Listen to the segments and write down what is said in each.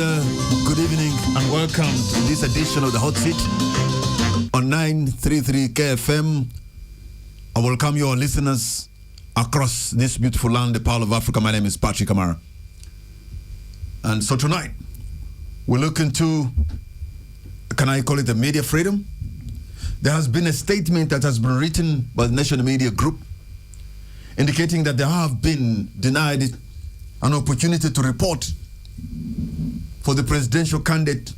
Good evening and welcome to this edition of the Hot Seat on 933 KFM. I welcome you all listeners across this beautiful land, the Pearl of Africa. My name is Patrick Amara. And so tonight, we're looking to, can I call it a media freedom? There has been a statement that has been written by the National Media Group indicating that they have been denied an opportunity to report for the presidential candidate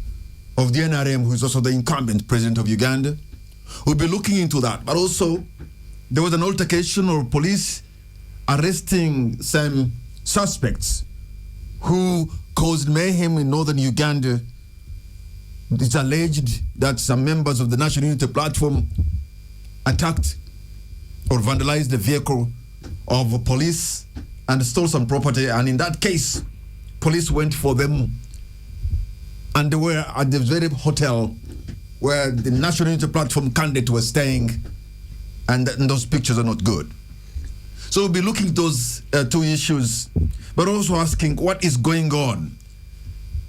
of the NRM, who is also the incumbent president of Uganda. We'll be looking into that. But also, there was an altercation or police arresting some suspects who caused mayhem in northern Uganda. It's alleged that some members of the National Unity Platform attacked or vandalized the vehicle of police and stole some property. And in that case, police went for them, and they were at the very hotel where the National Unity Platform candidate was staying, and those pictures are not good. So we'll be looking at those two issues, but also asking what is going on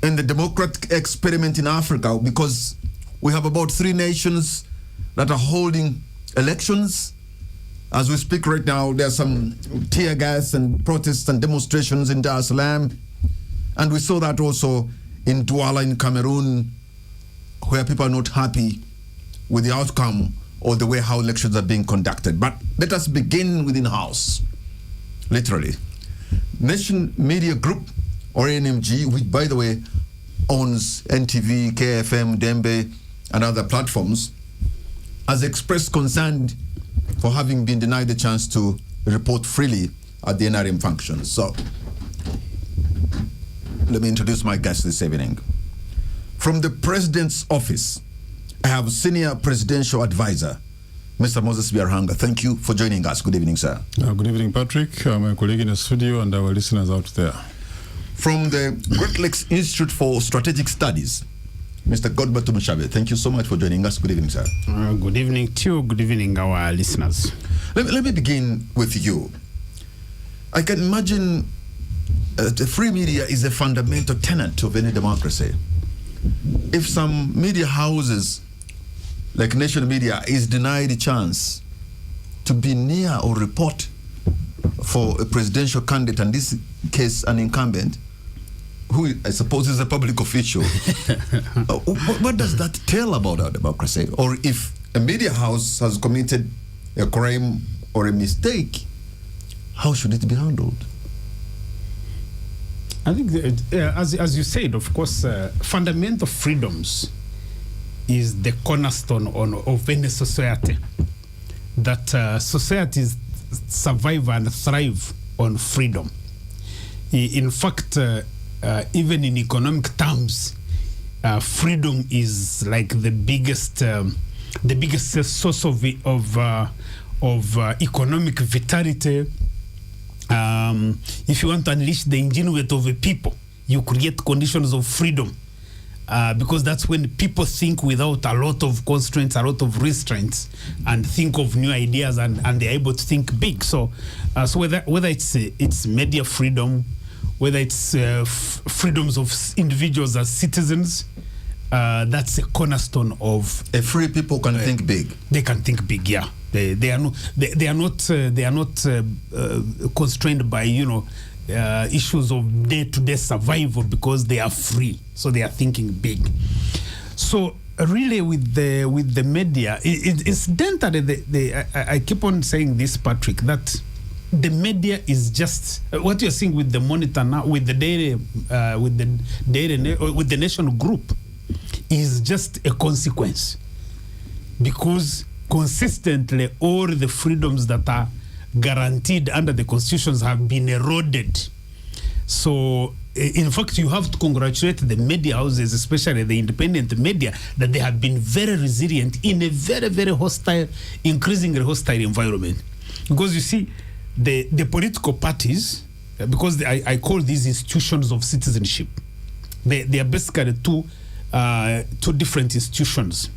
in the democratic experiment in Africa, because we have about 3 nations that are holding elections. As we speak right now, there's some tear gas and protests and demonstrations in Dar es Salaam. And we saw that also in Douala in Cameroon, where people are not happy with the outcome or the way how elections are being conducted. But let us begin within house, literally. Nation Media Group, or NMG, which by the way owns NTV, KFM, Dembe, and other platforms, has expressed concern for having been denied the chance to report freely at the NRM functions. So, let me introduce my guest this evening. From the President's Office, I have Senior Presidential Advisor, Mr. Moses Biarhanga. Thank you for joining us. Good evening, sir. Good evening, Patrick, my colleague in the studio, and our listeners out there. From the Great Lakes Institute for Strategic Studies, Mr. Godbert Mushabe. Thank you so much for joining us. Good evening, sir. Good evening to you. Good evening, our listeners. Let me begin with you. I can imagine the free media is a fundamental tenet of any democracy. If some media houses, like National Media, is denied a chance to be near or report for a presidential candidate, and in this case an incumbent, who I suppose is a public official, what does that tell about our democracy? Or if a media house has committed a crime or a mistake, how should it be handled? I think, as you said, of course, fundamental freedoms is the cornerstone of any society. That societies survive and thrive on freedom. In fact, even in economic terms, freedom is like the biggest source of economic vitality. If you want to unleash the ingenuity of a people, you create conditions of freedom, because that's when people think without a lot of constraints, a lot of restraints, and think of new ideas, and they're able to think big. So whether it's media freedom, whether it's freedoms of individuals as citizens, that's a cornerstone of a free people can think big. They can think big, yeah. They are not constrained by issues of day-to-day survival, because they are free, so they are thinking big. So really, with the media, it's dented. I keep on saying this, Patrick, that the media is just what you're seeing with the Monitor now, with the Nation Group, is just a consequence, because consistently all the freedoms that are guaranteed under the constitutions have been eroded. So in fact, you have to congratulate the media houses, especially the independent media, that they have been very resilient in a very, very hostile, increasingly hostile environment. Because you see, the political parties, because I call these institutions of citizenship, they are basically two different institutions.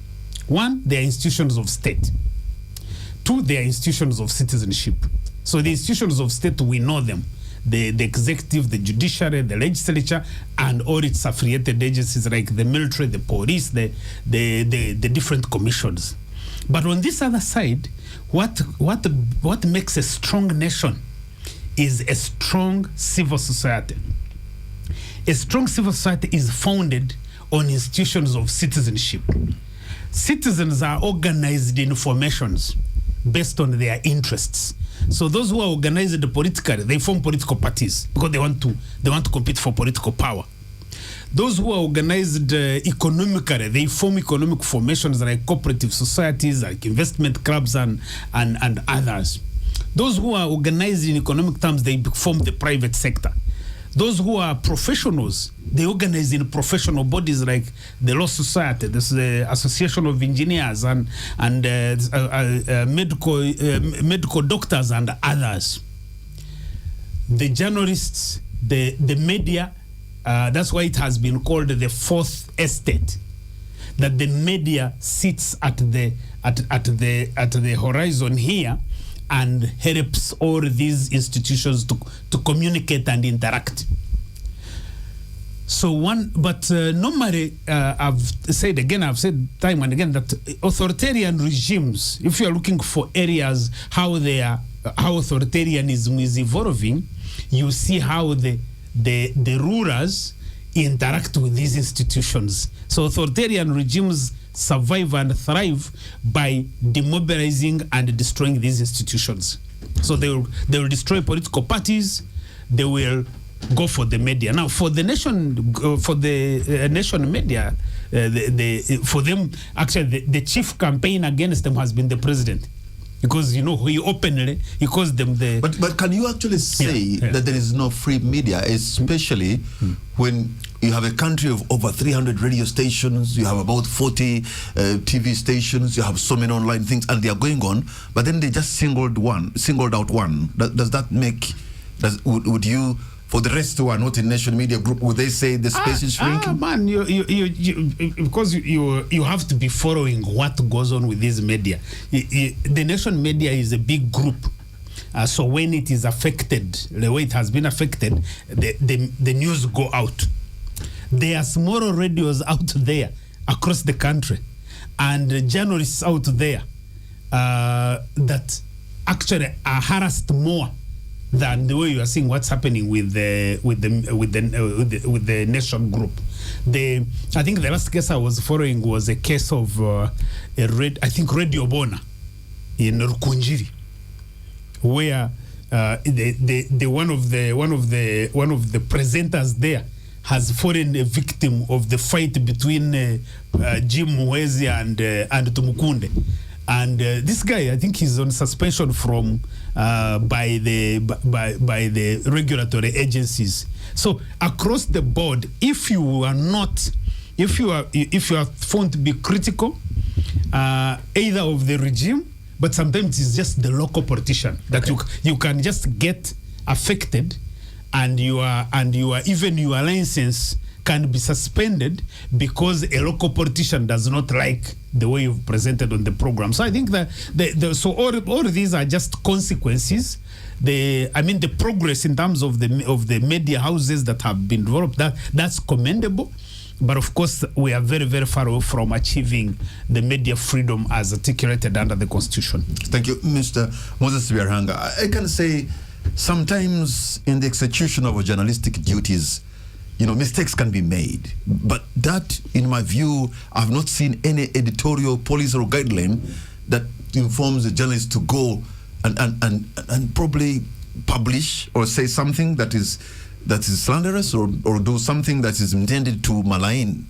One, they are institutions of state. Two, they are institutions of citizenship. So the institutions of state, we know them. the executive, the judiciary, the legislature, and all its affiliated agencies like the military, the police, the different commissions. But on this other side, what makes a strong nation is a strong civil society. A strong civil society is founded on institutions of citizenship. Citizens are organized in formations based on their interests. So those who are organized politically, they form political parties because they want to compete for political power. Those who are organized economically, they form economic formations like cooperative societies, like investment clubs and others. Those who are organized in economic terms, they form the private sector. Those who are professionals, they organize in professional bodies like the Law Society, the Association of Engineers, and medical doctors and others. The journalists, the media, that's why it has been called the fourth estate. That the media sits at the horizon here and helps all these institutions to communicate and interact. So normally, I've said time and again that authoritarian regimes, if you are looking for areas how authoritarianism is evolving, you see how the rulers interact with these institutions. So authoritarian regimes survive and thrive by demobilizing and destroying these institutions. So they will destroy political parties. They will go for the media. Now, for the nation media, for them, actually, the chief campaign against them has been the president. Because, he openly, he calls them the... But can you actually say that there is no free media, especially when you have a country of over 300 radio stations, you have about 40 TV stations, you have so many online things, and they are going on, but then they just singled out one. Does that make... Would you... For the rest who are not in Nation Media Group, would they say the space is shrinking? Man, because you have to be following what goes on with this media. The Nation Media is a big group. So when it is affected, the way it has been affected, the news go out. There are smaller radios out there across the country and journalists out there that actually are harassed more than the way you are seeing what's happening with the Nation Group. I think the last case I was following was a case of Radio Bona in Rukunjiri, where one of the presenters there has fallen a victim of the fight between Jim Muhwezi and Tumukunde. And this guy, I think he's on suspension from by the regulatory agencies. So across the board, if you are found to be critical, either of the regime, but sometimes it's just the local politician that you can just get affected, and your license can be suspended because a local politician does not like the way you've presented on the program. So I think that so all these are just consequences. The progress in terms of the media houses that have been developed, that's commendable. But of course, we are very, very far away from achieving the media freedom as articulated under the Constitution. Thank you, Mr. Moses Byarhanga. I can say sometimes in the execution of our journalistic duties, mistakes can be made. But that, in my view, I've not seen any editorial policy or guideline that informs the journalist to go and probably publish or say something that is slanderous or do something that is intended to malign.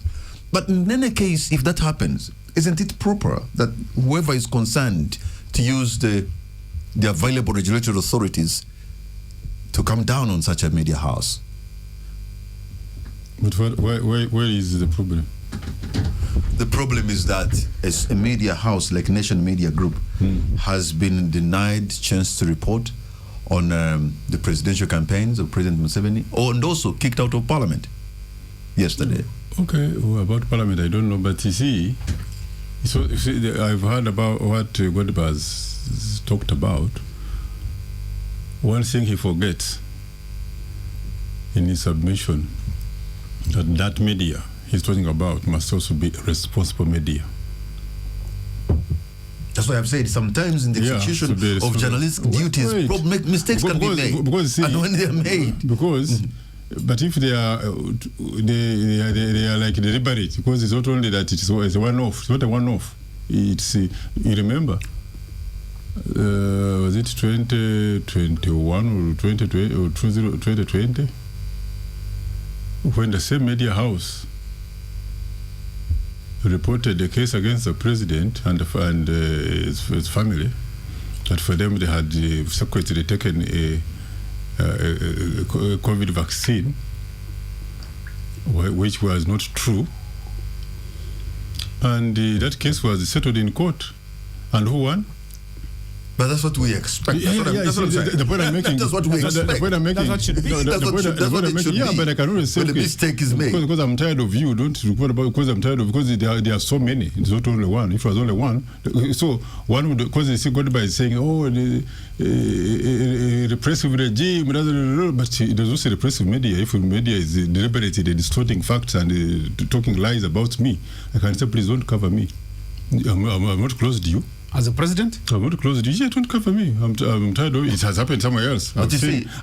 But in any case, if that happens, isn't it proper that whoever is concerned to use the available regulatory authorities to come down on such a media house? But where is the problem? The problem is that as a media house like Nation Media Group has been denied chance to report on the presidential campaigns of President Museveni, and also kicked out of Parliament yesterday. Okay, well, about Parliament, I don't know, but you see, I've heard about what Godbaz talked about. One thing he forgets in his submission that media he's talking about must also be responsible media. That's why I've said sometimes in the execution of journalistic duties, mistakes can be made. Because see, and when they are made, but if they are like deliberate, because it's not only that it's a one-off. It's not a one-off. It's you remember. Was it 2021 or 2020 when the same media house reported a case against the president and his family, that for them they had secretly taken a COVID vaccine, which was not true, and that case was settled in court, and who won? But that's what we expect. That's what the point I'm making. That's what we expect. The point I'm making. That's what should be. That's what it should be. Yeah, but I can only say when a mistake is made. Because I'm tired of you. Don't report about because I'm tired of because there are so many. It's not only one. If it was only one, so one would because they see God by saying, oh, the repressive regime, but there's also repressive media. If media is deliberately distorting facts and talking lies about me, I can say, please don't cover me. I'm not close to you. As a president? I'm not close to you. Don't cover me. I'm tired of it. It has happened somewhere else. I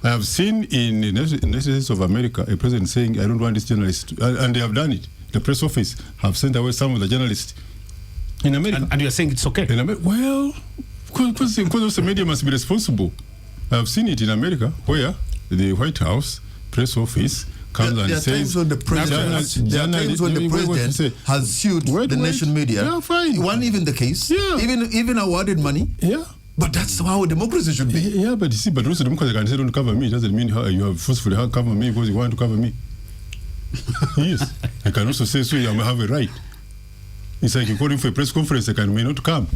have seen in the United States of America a president saying, I don't want this journalist. And they have done it. The press office have sent away some of the journalists in America. And you're saying it's okay? Well, because the media must be responsible. I've seen it in America where the White House press office comes and says... There are times when the president has sued the nation media. Yeah, fine. Won even the case. Yeah. Even awarded money. Yeah. But that's how democracy should be. Yeah, but you see, but also democracy can say don't cover me. It doesn't mean you have forcefully cover me because you want to cover me. Yes. I can also say so, I have a right. It's like you call him for a press conference, I may not come.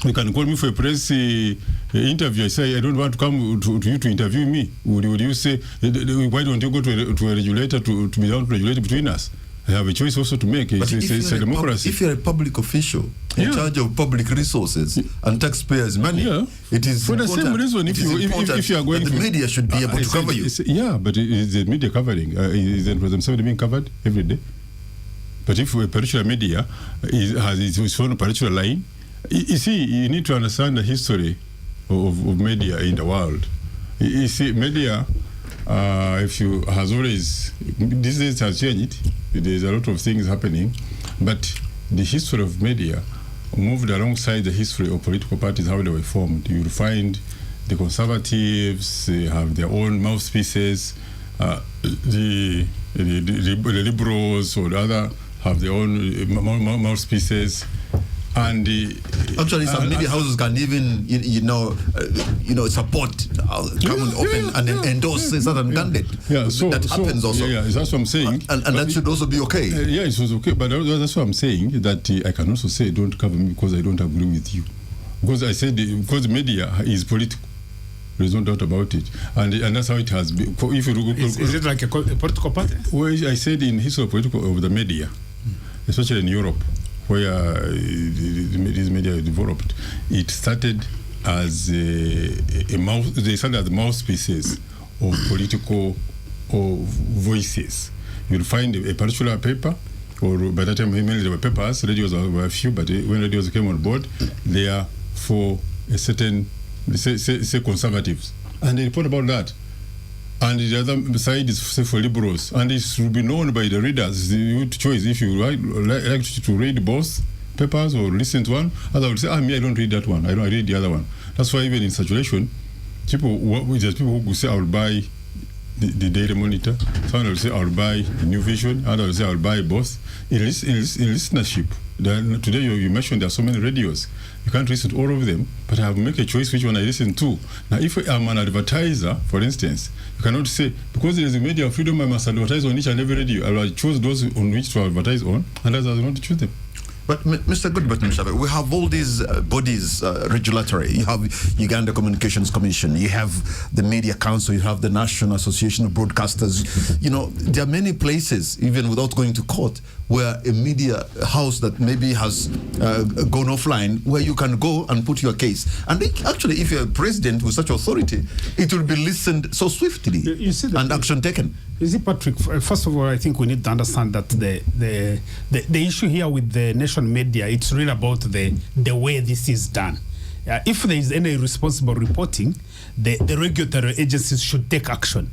You can call me for a press interview. I say, I don't want to come to you to interview me. Would you say, why don't you go to a regulator to be able to regulate between us? I have a choice also to make. It's a democracy. If you're a public official in charge of public resources and taxpayers' money, it is for the same reason. If you are going the media should be able to cover you. Yeah, but is the media covering? Is the themselves being covered every day? But if a particular media has its own particular line, you see, you need to understand the history of media in the world. You see, media, has always, these days has changed. There's a lot of things happening, but the history of media moved alongside the history of political parties, how they were formed. You'll find the conservatives have their own mouthpieces, the liberals or the other have their own mouthpieces, and actually some media houses can even support come and open and endorse certain candidate. That happens also. Yeah, that's what I'm saying. And that should also be okay. Yeah, it was okay, but that's what I'm saying, that I can also say don't cover me because I don't agree with you. Because I said because media is political. There's no doubt about it, and that's how it has been. If you look, is it like a political party? Well, I said in history of the media, especially in Europe, where these media developed, it started as they started as mouthpieces of political voices. You'll find a particular paper, or by that time mainly there were papers, radios were few, but when radios came on board, they are for a certain, say conservatives, and they report about that. And the other side is say for liberals, and it should be known by the readers. The choice if you like to read both papers or listen to one. Others will say, me I don't read that one. I read the other one. That's why even in circulation, there's people who say I will buy the Daily Monitor. Someone will say I will buy the New Vision. Others will say I will buy both. In listenership, today you mentioned there are so many radios. You can't listen to all of them, but I have to make a choice which one I listen to. Now, if I'm an advertiser, for instance, you cannot say, because there is a media freedom, I must advertise on each and every radio. I will choose those on which to advertise on, and others I will not choose them. But Mr. Goodbert Mushabe, we have all these bodies regulatory. You have Uganda Communications Commission, you have the Media Council, you have the National Association of Broadcasters. You know, there are many places, even without going to court, where a media house that maybe has gone offline, where you can go and put your case. And actually, if you're a president with such authority, it will be listened so swiftly and action taken. You see, Patrick, first of all, I think we need to understand that the issue here with the nation media, it's really about the way this is done. If there is any responsible reporting, the regulatory agencies should take action.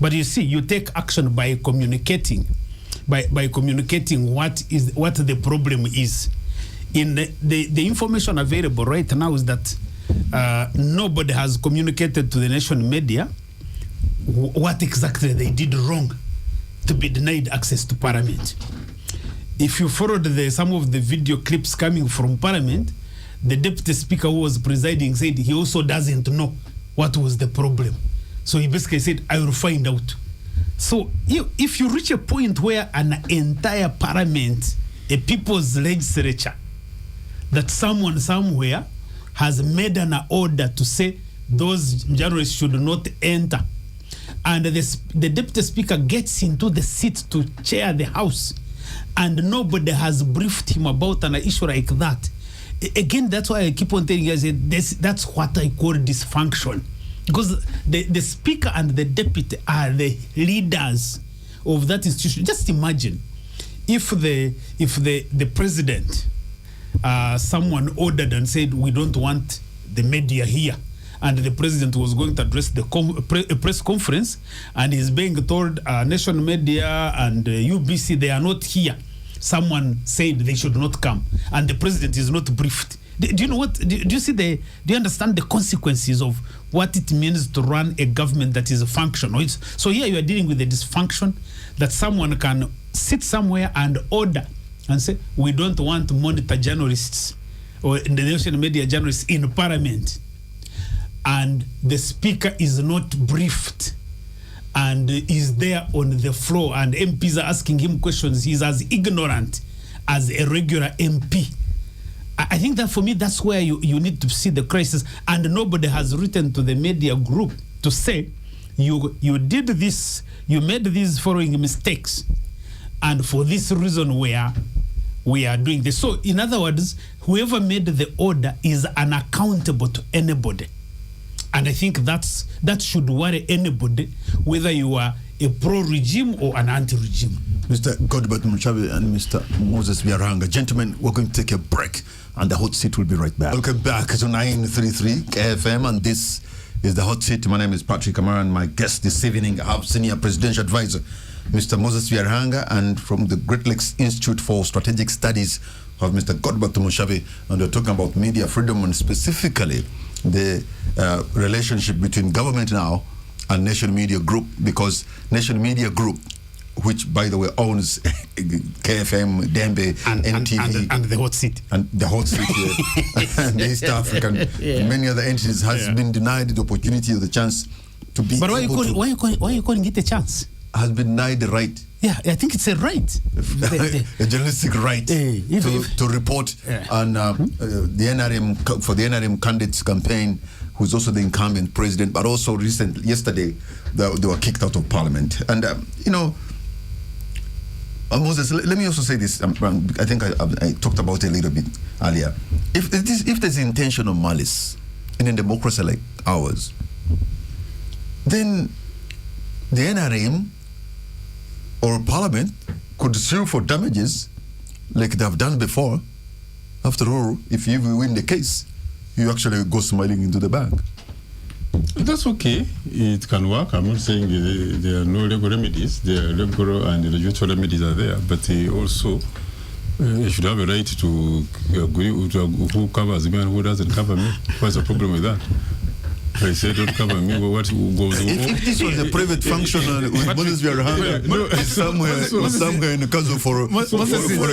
But you see, you take action by communicating, by communicating what the problem is. In the information available right now is that nobody has communicated to the nation media what exactly they did wrong to be denied access to Parliament. If you followed some of the video clips coming from Parliament, the Deputy Speaker who was presiding said he also doesn't know what was the problem. So he basically said, I will find out. So if you reach a point where an entire Parliament, a people's legislature, that someone somewhere has made an order to say those journalists should not enter, and the Deputy Speaker gets into the seat to chair the House, and nobody has briefed him about an issue like that. Again, that's why I keep on telling you, that's what I call dysfunction. Because the Speaker and the Deputy are the leaders of that institution. Just imagine if the President, someone ordered and said, we don't want the media here, and the President was going to address the press conference, and he's being told nation media and UBC, they are not here. Someone said they should not come, and the President is not briefed. Do you know what? Do you understand the consequences of what it means to run a government that is functional? So here you are dealing with the dysfunction that someone can sit somewhere and order and say, we don't want to monitor journalists or the nation media journalists in Parliament. And the Speaker is not briefed and is there on the floor, and MPs are asking him questions. He's as ignorant as a regular MP. I think that for me, that's where you need to see the crisis. And nobody has written to the media group to say, you did this, you made these following mistakes, and for this reason we are doing this. So in other words, whoever made the order is unaccountable to anybody. And I think that should worry anybody, whether you are a pro-regime or an anti-regime. Mr. Goodbert Mushabe and Mr. Moses Byarhanga. Gentlemen, we're going to take a break, and the hot seat will be right back. Welcome back to 933 KFM, and this is the hot seat. My name is Patrick Amara, and my guest this evening, I have Senior Presidential Advisor, Mr. Moses Byarhanga, and from the Great Lakes Institute for Strategic Studies of Mr. Goodbert Mushabe, and we're talking about media freedom and specifically the relationship between government now and Nation Media Group, because Nation Media Group, which by the way owns KFM, Dembe, and NTV, and the hot seat, and the hot seat here, and the East African, and many other entities, has been denied the opportunity or the chance to be. But why are you calling it a chance? Has been denied the right. Yeah, I think it's a right. A journalistic right to report on the NRM, for the NRM candidates campaign, who's also the incumbent president, but also yesterday they were kicked out of Parliament. And Moses, let me also say this. I think I talked about it a little bit earlier. If there's intentional malice in a democracy like ours, then the NRM or Parliament could sue for damages like they have done before. After all, if you win the case, you actually go smiling into the bank. That's okay. It can work. I'm not saying there are no legal remedies. There are legal and the judicial remedies are there, but also you should have a right to agree with who covers me and who doesn't cover me. What's the problem with that? I said, don't cover me. What goes on? If this was a private function with Moses somewhere in the council for a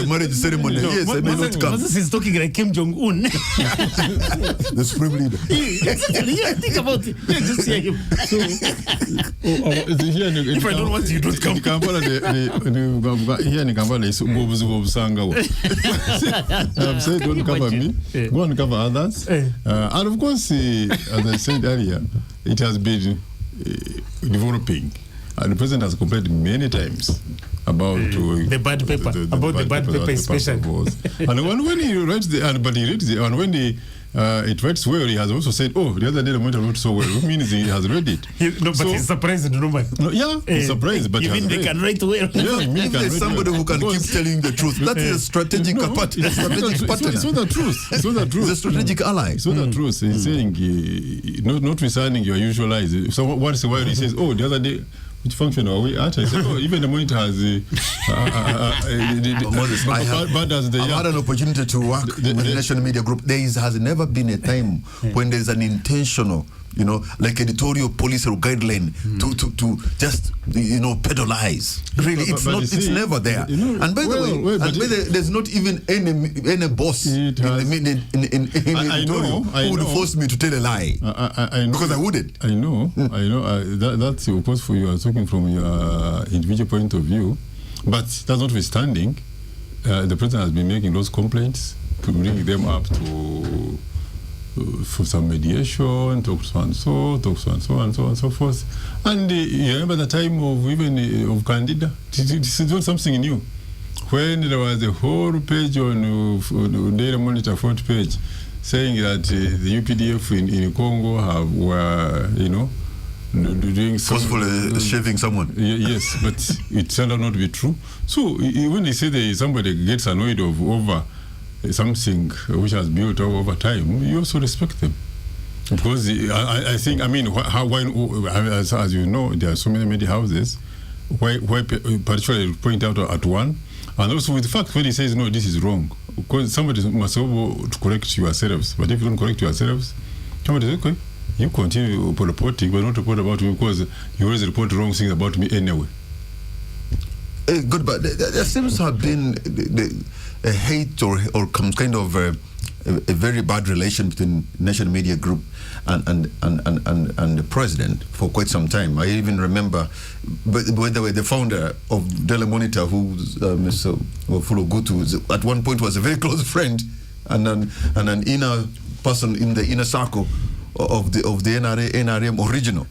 marriage ceremony, yes, I may not come. Moses is talking like Kim Jong-un. The supreme leader. Yeah, think about it. Yeah, just hear him. If I don't want you, don't come. Here in Kampala, I'm saying, don't cover me. Go and cover others. And of course, as I said earlier, it has been developing. And the president has complained many times about the bad paper, the bad paper especially. And when he writes and when it writes well, he has also said, oh, the other day the monitor wrote so well, which means he has read it. But he's surprised, he's surprised, but you mean they can write well? Yeah, if there's somebody who can keep telling the truth, that is a strategic partner. It's not the truth. It's not the truth. It's a strategic ally. It's not the truth. He's saying, not resigning your usual lies. So once in a while he says, oh, the other day, which function are we at? I said, oh, even the monitor has I've had an opportunity to work with the National Media Group. There has never been a time when there's an intentional, like editorial policy or guideline to just, peddle lies. Really, it's never there. And by the way, there's not even any boss in editorial who would force me to tell a lie. I know, because I wouldn't. I know. That's of course for you are talking from your individual point of view, but that's notwithstanding, the president has been making those complaints to bring them up to. For some mediation, talk so and so, and so on and so forth. And you remember the time of Candida? This is not something new. When there was a whole page on Daily Monitor front page saying that the UPDF in Congo were doing forcefully shaving someone. Yes, but it turned out not to be true. So when they say somebody gets annoyed over something which has built up over time, you also respect them. Because I think, as you know, there are so many media houses where particularly point out at one, and also with the fact when he says, no, this is wrong, because somebody must be able to correct yourselves. But if you don't correct yourselves, somebody says, okay, you continue reporting, but not report about me because you always report wrong things about me anyway. Good, but there seems to have been a hate or some kind of a very bad relation between National Media Group and the president for quite some time. I even remember, by the way, the founder of Daily Monitor, who's Mr. Fulogutu, at one point was a very close friend and an inner person in the inner circle of the NRM original.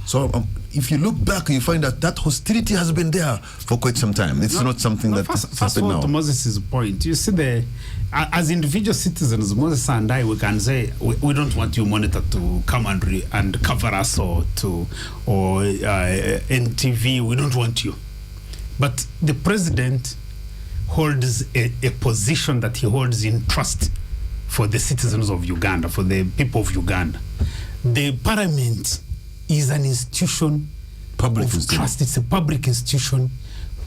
So if you look back, you find that hostility has been there for quite some time. It's not something that first happened of all, now. to Moses' point, you see, as individual citizens, Moses and I, we can say we don't want you monitor to come and cover us or NTV. We don't want you. But the president holds a position that he holds in trust for the citizens of Uganda, for the people of Uganda. The parliament is an institution of trust. It's a public institution,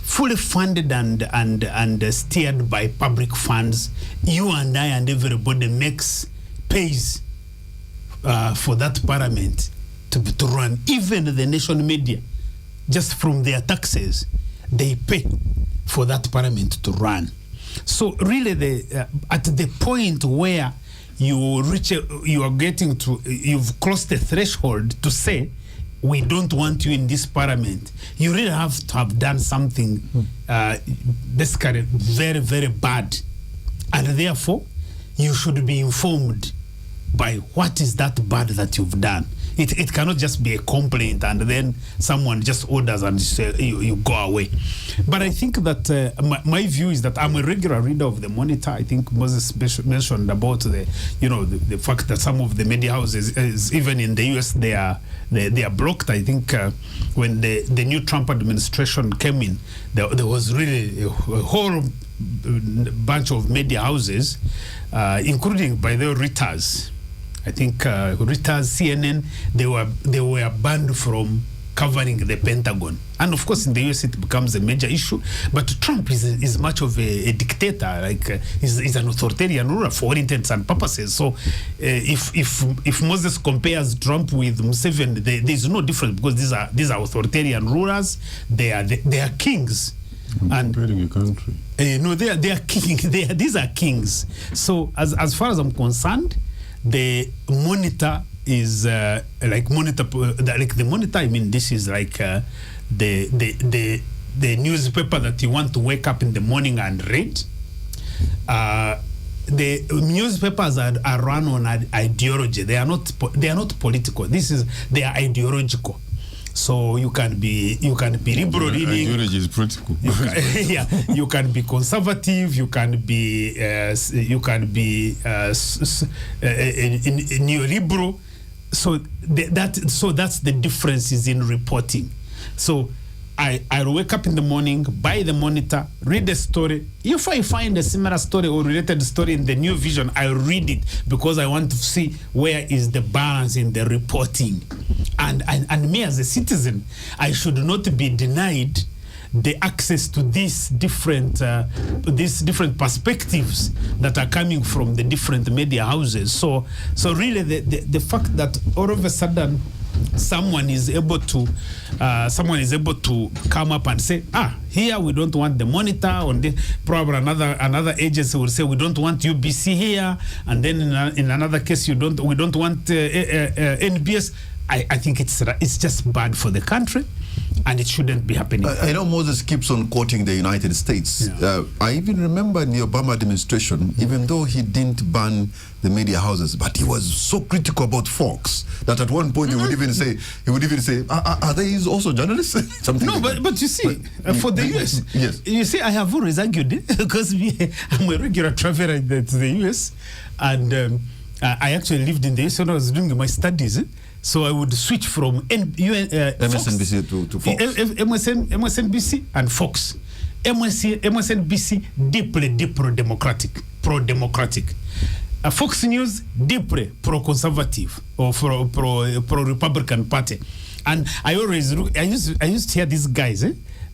fully funded and steered by public funds. You and I and everybody pays for that parliament to run. Even the national media, just from their taxes, they pay for that parliament to run. So really, at the point where you've crossed the threshold to say, we don't want you in this parliament, you really have to have done something basically very, very bad. And therefore, you should be informed by what is that bad that you've done. It cannot just be a complaint and then someone just orders and say, you go away. But I think that my view is that I'm a regular reader of the Monitor. I think Moses mentioned about the fact that some of the media houses, even in the US, they are blocked. I think when the new Trump administration came in, there was really a whole bunch of media houses, including, by the way, Reuters. I think Reuters, CNN, they were banned from covering the Pentagon. And of course, in the US, it becomes a major issue. But Trump is much of a dictator, like he's an authoritarian ruler for all intents and purposes. So if Moses compares Trump with Museveni, there's no difference, because these are authoritarian rulers. They are kings. And comparing a country. No, they are kings. These are kings. So as far as I'm concerned, the monitor is like the monitor. I mean, this is like the newspaper that you want to wake up in the morning and read. The newspapers are run on ideology. They are not political. They are ideological. So you can be liberal reading. Ideology is political. You can be conservative. You can be neoliberal. So that's the differences in reporting. So I'll wake up in the morning, buy the monitor, read the story. If I find a similar story or related story in the New Vision, I'll read it, because I want to see where is the balance in the reporting. And me as a citizen, I should not be denied the access to these different perspectives that are coming from the different media houses. So really the fact that all of a sudden someone is able to come up and say, here we don't want the monitor, on the probably another agency will say we don't want UBC here, and then in another case we don't want NBS. I think it's just bad for the country, and it shouldn't be happening. I know Moses keeps on quoting the United States. Yeah. I even remember in the Obama administration, even though he didn't ban the media houses, but he was so critical about Fox that at one point he would even say, are they also journalists? Something. No, like but you see, for the US, yes. You see, I have always argued it, because I'm a regular traveler to the US, and I actually lived in the US when I was doing my studies. So I would switch from MSNBC to Fox. MSNBC and Fox. MSNBC deeply pro-democratic. Fox News deeply pro-conservative or pro-Republican Party. And I used to hear these guys,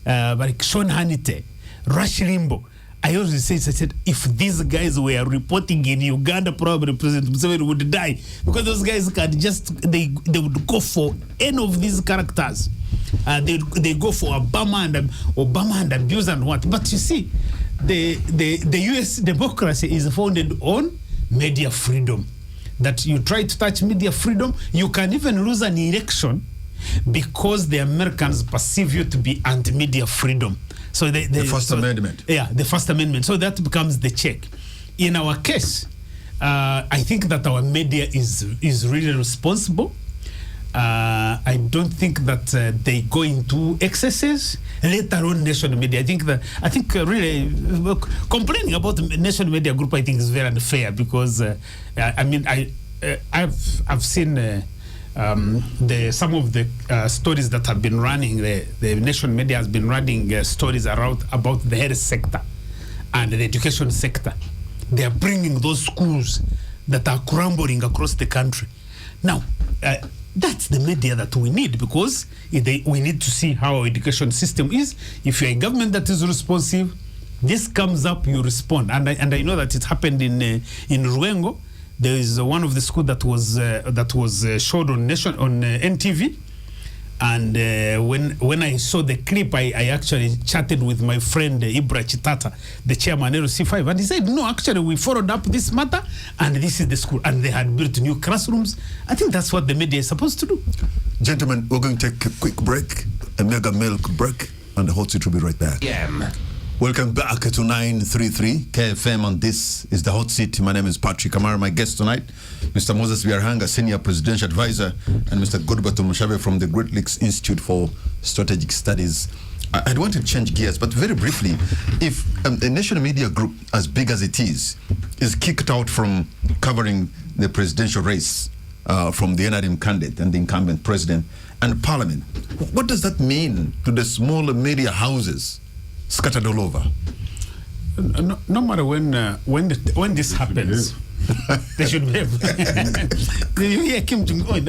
like Sean Hannity, Rush Limbaugh. I always said, if these guys were reporting in Uganda, probably President Museveni would die, because those guys they would go for any of these characters. They go for Obama and abuse and what. But you see, the US democracy is founded on media freedom. That you try to touch media freedom, you can even lose an election because the Americans perceive you to be anti-media freedom. So the First Amendment. Yeah, the First Amendment. So that becomes the check. In our case, I think that our media is really responsible. I don't think that they go into excesses, let alone national media. I think really complaining about the national media group, I think, is very unfair, because I've seen some of the stories that have been running. The national media has been running stories about the health sector and the education sector. They are bringing those schools that are crumbling across the country. Now, that's the media that we need, because we need to see how our education system is. If you're a government that is responsive, this comes up, you respond. And I know that it happened in Ruengo. There is one of the schools that was showed on NTV, and when I saw the clip, I actually chatted with my friend Ibra Chitata, the chairman LC5, and he said, no, actually we followed up this matter, and this is the school, and they had built new classrooms. I think that's what the media is supposed to do. Gentlemen, we're going to take a quick break, a mega milk break, and the Hotseat will be right back. Yeah. Welcome back to 933 KFM, and this is the Hotseat. My name is Patrick Amara. My guest tonight, Mr. Moses Biarhanga, Senior Presidential Advisor, and Mr. Godberto Mushabe from the Great Lakes Institute for Strategic Studies. I'd want to change gears, but very briefly, if a national media group as big as it is kicked out from covering the presidential race from the NRM candidate and the incumbent president and parliament, what does that mean to the smaller media houses scattered all over? No matter when this happens, They should behave. You hear Kim Jong-un.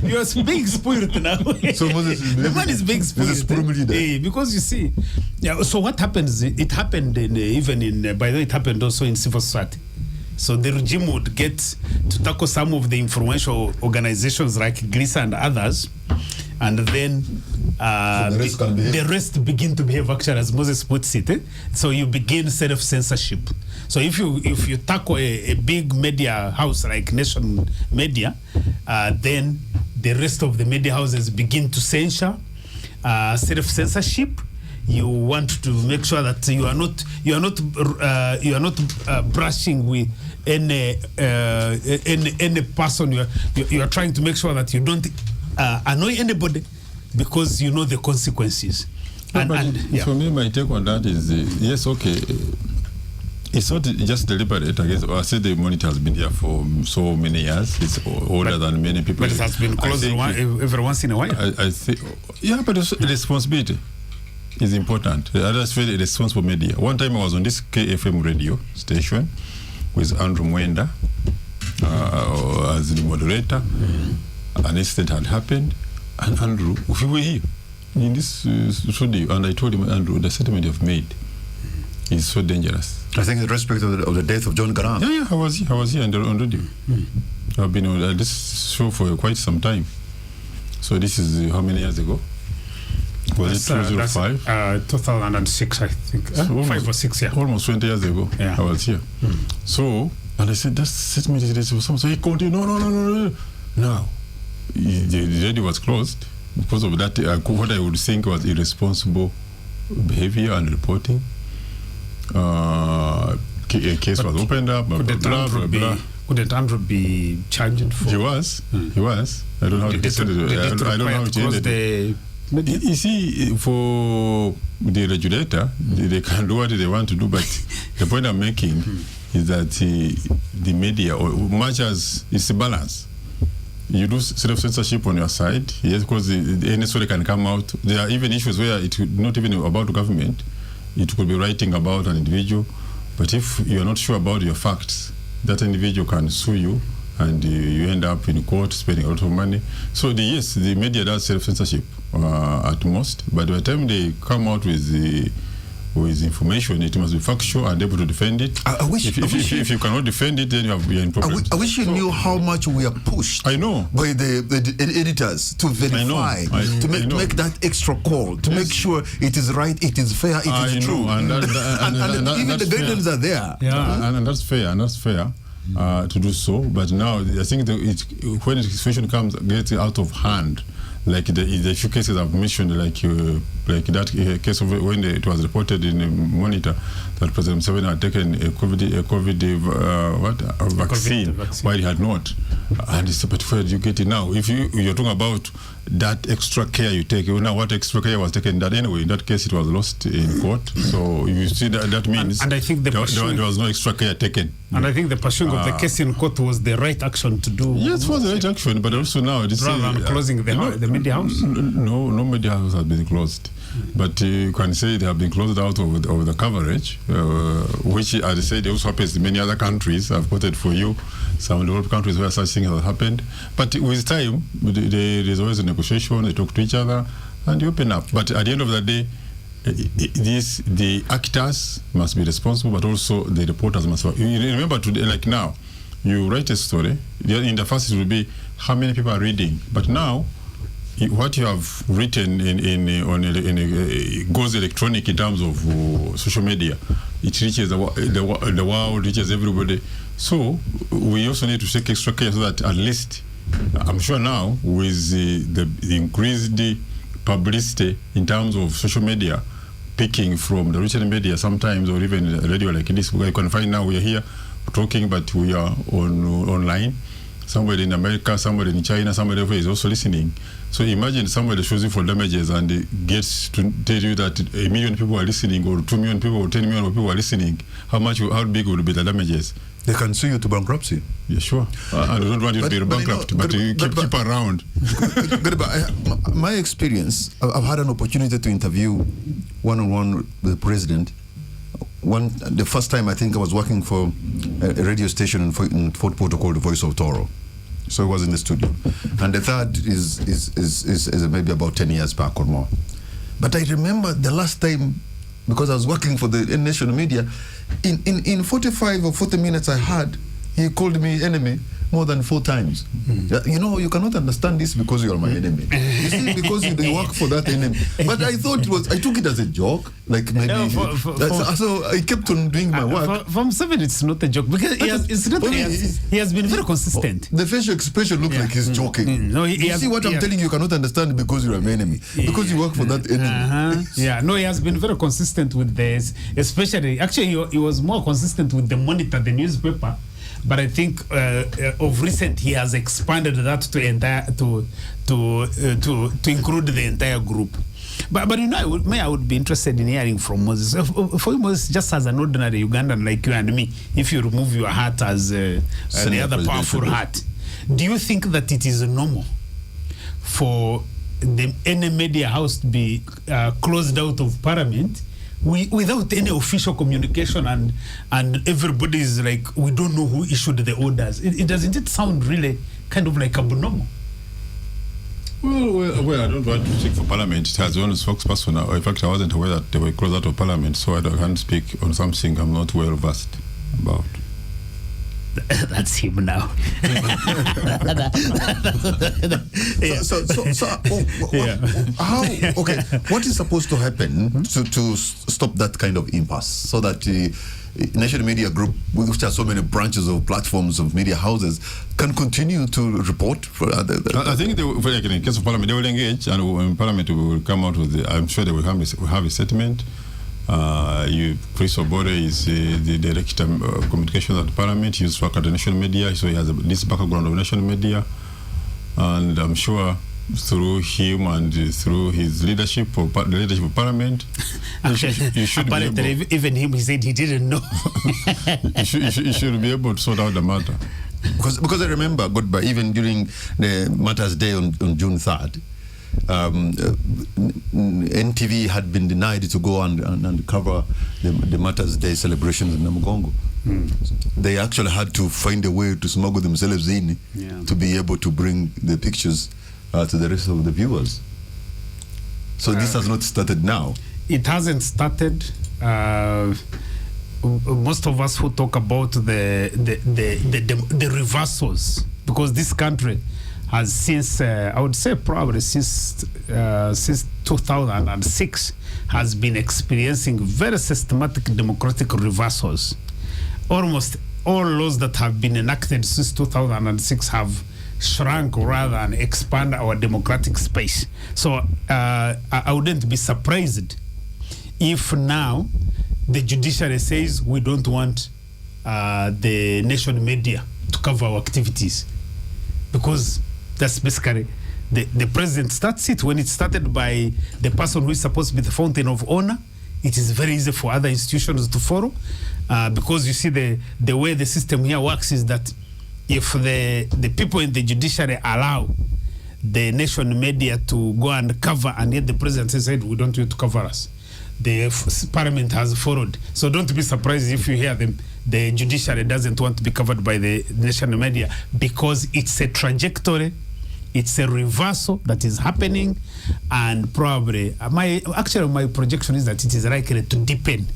You are being spoiled now. So the man is being spoiled. Because you see, so what happens, it happened by the way, it happened also in civil society. So the regime would get to tackle some of the influential organizations like Greece and others, and then the rest begin to behave actually as Moses puts it. So you begin self-censorship. So if you tackle a big media house like Nation Media, then the rest of the media houses begin to censor, self-censorship. You want to make sure that you are not brushing with any person. You are trying to make sure that you don't annoy anybody, because you know the consequences. For me, my take on that is yes, okay. It's not just deliberate. I guess I said the monitor has been here for so many years. It's older than many people. But it has been closed every once in a while. I think, yeah, but responsibility is important. Others feel a responsible media. One time I was on this KFM radio station with Andrew Mwenda as the moderator. An incident had happened, and Andrew, we were here in this studio, and I told him, Andrew, the statement you've made is so dangerous. I think in respect of the death of John Garang. Yeah, I was here on radio. I've been on this show for quite some time. So this is how many years ago? Was it 2005? 2006, I think. So 5 or 6 years. Almost 20 years ago, I was here. So, and I said, that's statement is responsible. So he continued, no. Now, the radio was closed because of that. What I would think was irresponsible behavior and reporting. A case was opened up. Couldn't Andrew be charged for? He was. I don't know how it ended. You see, for the regulator, they can do what they want to do, but the point I'm making is that the media, or much as it's a balance, you do self-censorship on your side, yes, because any story can come out. There are even issues where it could not even about government, it could be writing about an individual, but if you're not sure about your facts, that individual can sue you, and you end up in court spending a lot of money. So the media does self-censorship at most, but by the time they come out with information, it must be factual and able to defend it. If you cannot defend it, then you're in problems. I wish you knew how much we are pushed. I know by the editors to verify, to make that extra call, to make sure it is right, it is fair, it is true. And even the guidelines are there. Yeah, and that's fair. To do so, but now I think when the situation gets out of hand, like the few cases I've mentioned, like that case of when it was reported in the Monitor that President Museveni had taken a COVID vaccine while he had not, and it's but where you get it now? If you're talking about that extra care you take, now what extra care was taken? That anyway, in that case it was lost in court. So you see that means and I think there was no extra care taken. And I think the pursuing of the case in court was the right action to do. Yes, it was the right action, but also now it is rather than closing the media house. No media house has been closed, but you can say they have been closed out of the coverage, which, as I said, also happens in many other countries. I've quoted for you some developed countries where such things have happened. But with time, there's always a negotiation. They talk to each other and they open up. But at the end of the day, the actors must be responsible, but also the reporters must. You remember today, like now, you write a story. In the first, it will be how many people are reading. But now, what you have written goes electronic in terms of social media. It reaches the world, reaches everybody. So we also need to take extra care so that at least, I'm sure now, with the increased publicity in terms of social media, picking from the written media sometimes, or even radio like this, you can find now we are here talking, but we are online. Somebody in America, somebody in China, somebody over is also listening. So imagine somebody shows you for damages and gets to tell you that 1 million people are listening, or 2 million people, or 10 million people are listening. How big would be the damages? They can sue you to bankruptcy. Yeah, sure. I don't want you to be bankrupt, but keep around. My experience, I've had an opportunity to interview one-on-one with the president the first time I think I was working for a radio station in Fort Portal called the Voice of Toro. So it was in the studio. And the third is maybe about 10 years back or more. But I remember the last time, because I was working for the national media, in 45 or 40 minutes I had, he called me enemy more than 4 times. You know, you cannot understand this because you are my enemy. You see, because you work for that enemy. But I thought I took it as a joke. Like maybe. No, so I kept on doing my work. From 7, it's not a joke because he has been very consistent. The facial expression looks like he's joking. No, you see what I'm telling you cannot understand because you're my enemy. Because you work for that enemy. Yeah, no, he has been very consistent with this. Especially, actually, he was more consistent with the Monitor, the newspaper. But I think of recent he has expanded that to include the entire group. But you know, I would be interested in hearing from Moses. For you, Moses, just as an ordinary Ugandan like you and me, if you remove your hat as the other powerful hat, do you think that it is normal for any media house to be closed out of Parliament without any official communication, and everybody is like, we don't know who issued the orders? Doesn't it sound really kind of like abnormal? Well, I don't want to speak for Parliament. It has its own spokesperson. In fact, I wasn't aware that they were closed out of Parliament, so I can't speak on something I'm not well versed about. That's him now. How? Okay, what is supposed to happen to stop that kind of impasse so that the national media group, which has so many branches of platforms of media houses, can continue to report for other? I think in case of Parliament, they will engage, and when Parliament will come out with I'm sure they will have a statement. Chris Obore is the director of communications at Parliament. He used to work at the national media, so he has this background of national media, and I'm sure through him and through his leadership of the leadership of Parliament, you should apparently be able, even him, he said he didn't know. you should be able to sort out the matter. Because I remember, even during the Matters Day on June 3rd, NTV had been denied to go and cover the Matters Day celebrations in Namugongo. They actually had to find a way to smuggle themselves in to be able to bring the pictures to the rest of the viewers. So this has not started now. It hasn't started. Most of us who talk about the reversals, because this country has since I would say probably since 2006 has been experiencing very systematic democratic reversals. Almost all laws that have been enacted since 2006 have shrunk rather than expand our democratic space. So I wouldn't be surprised if now the judiciary says we don't want the national media to cover our activities, because that's basically the president starts it. When it's started by the person who is supposed to be the fountain of honor, it is very easy for other institutions to follow, because you see the way the system here works is that if the people in the judiciary allow the national media to go and cover, and yet the president said we don't want you to cover us, the Parliament has followed. So don't be surprised if you hear them. The judiciary doesn't want to be covered by the national media, because it's a trajectory, it's a reversal that is happening, and probably my projection is that it is likely to deepen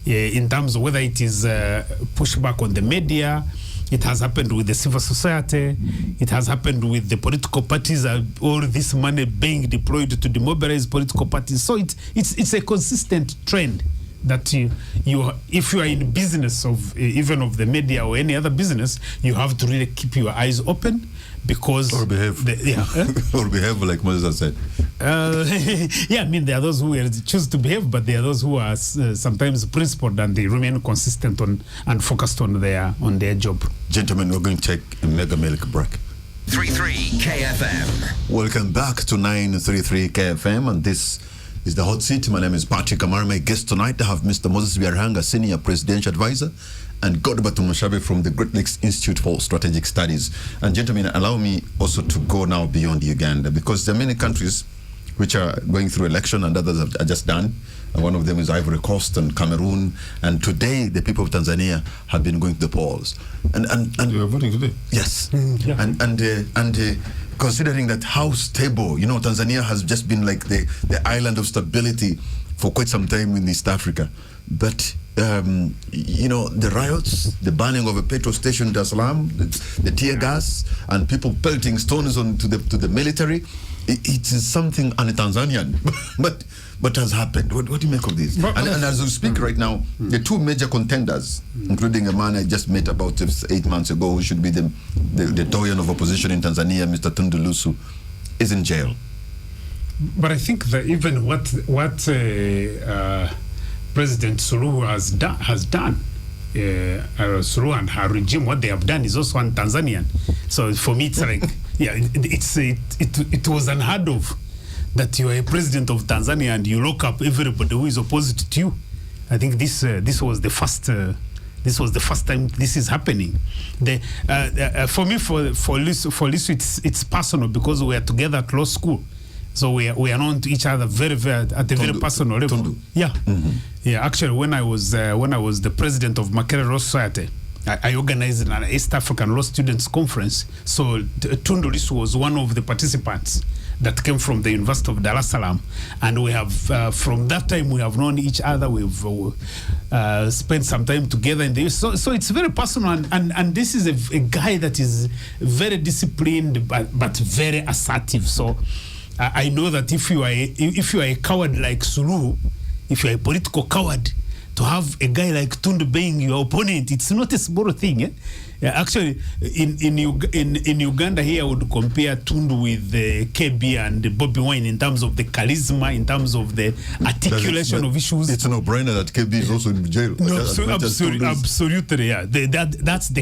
in terms of whether it is pushback on the media. It has happened with the civil society. It has happened with the political parties. All this money being deployed to demobilize political parties. So it's a consistent trend that you if you are in business of even of the media or any other business, you have to really keep your eyes open, because or behave or behave like Moses said. Yeah, I mean, there are those who choose to behave, but there are those who are sometimes principled and they remain consistent and focused on their job. Gentlemen, we're going to take a mega milk break. 33 KFM. Welcome back to 933 KFM, and this is the Hot Seat. My name is Patrick Amar. My guest tonight, I have Mr. Moses Byarihanga, Senior Presidential Advisor, and Godbert Mushabe from the Great Lakes Institute for Strategic Studies. And gentlemen, allow me also to go now beyond Uganda, because there are many countries which are going through election and others are just done. and one of them is Ivory Coast and Cameroon. And today, the people of Tanzania have been going to the polls. And you are voting today? Yes. Yeah. And considering that how stable, you know, Tanzania has just been like the island of stability for quite some time in East Africa. But you know, the riots, the burning of a petrol station in Dar es Salaam, the tear gas, and people pelting stones to the military, it is something un-Tanzanian, but has happened. What do you make of this? And as we speak right now, the two major contenders, including a man I just met about 8 months ago, who should be the doyen of opposition in Tanzania, Mr. Tundu Lissu, is in jail. But I think that even what President Suluhu has done, Suluhu and her regime, what they have done is also un-Tanzanian. So for me, it's like, yeah, it was unheard of that you are a president of Tanzania and you lock up everybody who is opposed to you. I think this was the first. This was the first time this is happening. For me, for Lissu, it's personal because we are together at law school. So we are known to each other very at a very personal level. Yeah, yeah. Actually, when I was the president of Makerere Law Society, I organized an East African Law Students Conference. So Tundu Lissu was one of the participants that came from the University of Dar es Salaam, and we have from that time we have known each other. We've spent some time together in the so it's very personal, and this is a guy that is very disciplined but very assertive. So. I know that if you are a coward like Suluhu, if you are a political coward, to have a guy like Tundu being your opponent, it's not a small thing. Eh? Yeah, actually, in Uganda here, I would compare Tundu with KB and Bobby Wine in terms of the charisma, in terms of the articulation of issues. It's a no-brainer that KB is also in jail. No, absolutely, yeah. That's the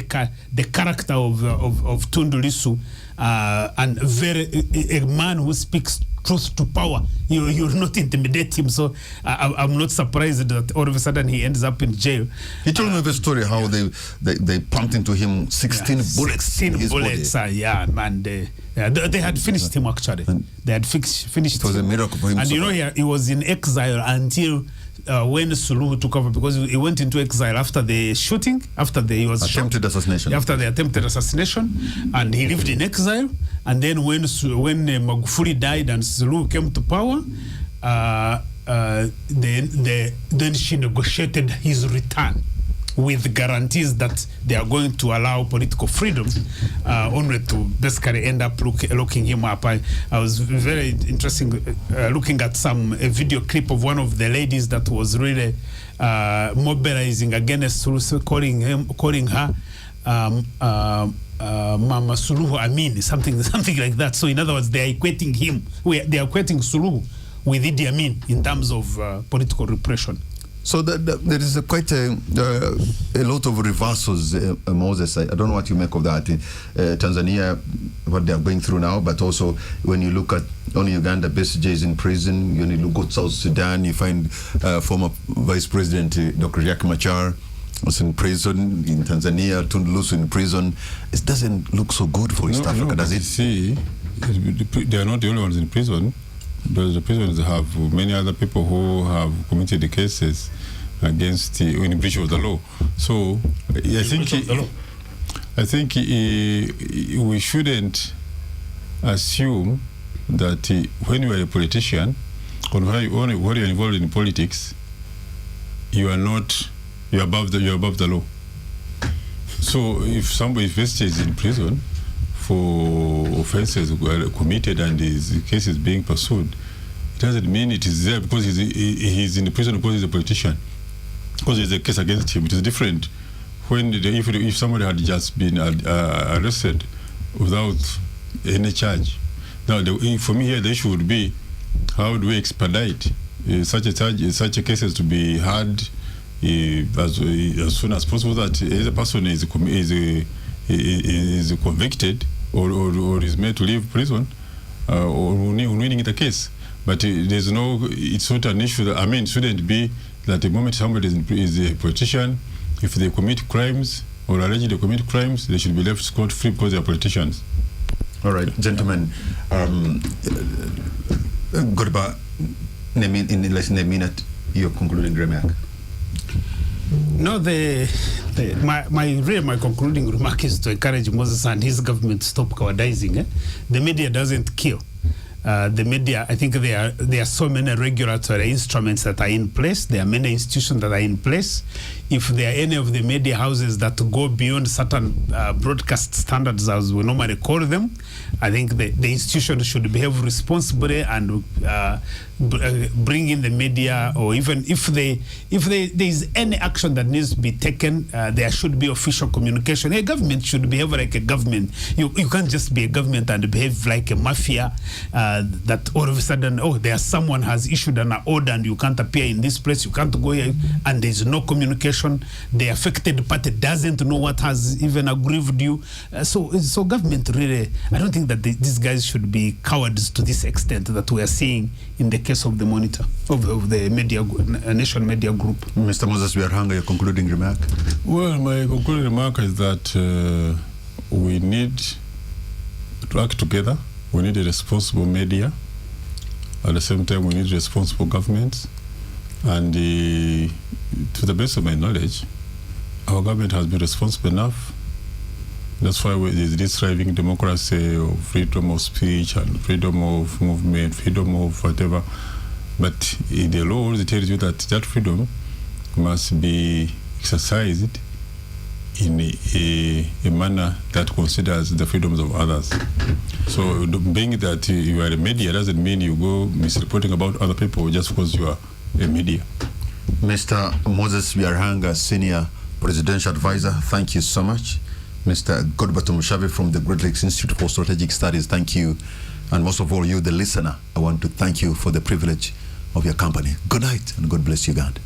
character of Tundu Lissu. And a man who speaks truth to power. You'll not intimidate him. So I'm not surprised that all of a sudden he ends up in jail. He told me the story how they pumped into him 16 bullets. 16 bullets. Yeah, man. They had finished him actually. They had finished. It was a miracle for him. And you know, he was in exile until. When Suluhu took over, because he went into exile after the shooting, after the attempted assassination, and he lived in exile. And then when Magufuli died and Suluhu came to power, then she negotiated his return with guarantees that they are going to allow political freedom, only to basically end up locking him up. I was very interesting looking at a video clip of one of the ladies that was really mobilizing against Suluhu, calling her Mama Suluhu Amin, something like that. So in other words, they are equating Suluhu with Idi Amin in terms of political repression. So there is quite a lot of reversals, Moses. I don't know what you make of that. Tanzania, what they are going through now, but also when you look at only Uganda, Besigye is in prison. When you go to South Sudan, you find former Vice President Dr. Riek Machar was in prison. In Tanzania, Tundu Lissu in prison. It doesn't look so good for East Africa, does it? See, they are not the only ones in prison. The prisons have many other people who have committed the cases against in breach of the law. So I think we shouldn't assume that when you are a politician or when you are involved in politics, you are above the law. So if somebody is in prison for offences committed and his case is being pursued, it doesn't mean it is there because he's in the prison because he's a politician. Because there's a case against him. It is different when if somebody had just been arrested without any charge. Now, for me here, the issue would be how do we expedite such a cases to be heard as soon as possible, that the person is convicted or is made to leave prison or winning the case. But it's not an issue that, it shouldn't be that the moment somebody is a politician, if they commit crimes or allegedly commit crimes, they should be left scot-free because they are politicians. All right, gentlemen, got about in less than a minute. your concluding remark? No, my concluding remark is to encourage Moses and his government to stop cowardizing. The media doesn't kill. The media, I think there are so many regulatory instruments that are in place. There are many institutions that are in place. If there are any of the media houses that go beyond certain broadcast standards, as we normally call them, I think the institution should behave responsibly and bring in the media, or even if there is any action that needs to be taken, there should be official communication. A government should behave like a government. You can't just be a government and behave like a mafia, that all of a sudden, someone has issued an order and you can't appear in this place, you can't go here, and there's no communication. The affected party doesn't know what has even aggrieved you. So government really, I don't think that these guys should be cowards to this extent that we are seeing in the case of the Monitor, of the media, Nation Media Group. Mr. Moses Biarhanga, your concluding remark? Well, my concluding remark is that we need to act together. We need a responsible media. At the same time, we need responsible governments. And to the best of my knowledge, our government has been responsible enough. That's why there's this thriving democracy of freedom of speech and freedom of movement, freedom of whatever. But in the law, it tells you that freedom must be exercised in a manner that considers the freedoms of others. So being that you are a media doesn't mean you go misreporting about other people just because you are a media. Mr. Moses Biarhanga, Senior Presidential Advisor, thank you so much. Mr. Godberto Mushabe from the Great Lakes Institute for Strategic Studies, thank you. And most of all, you, the listener, I want to thank you for the privilege of your company. Good night and God bless Uganda.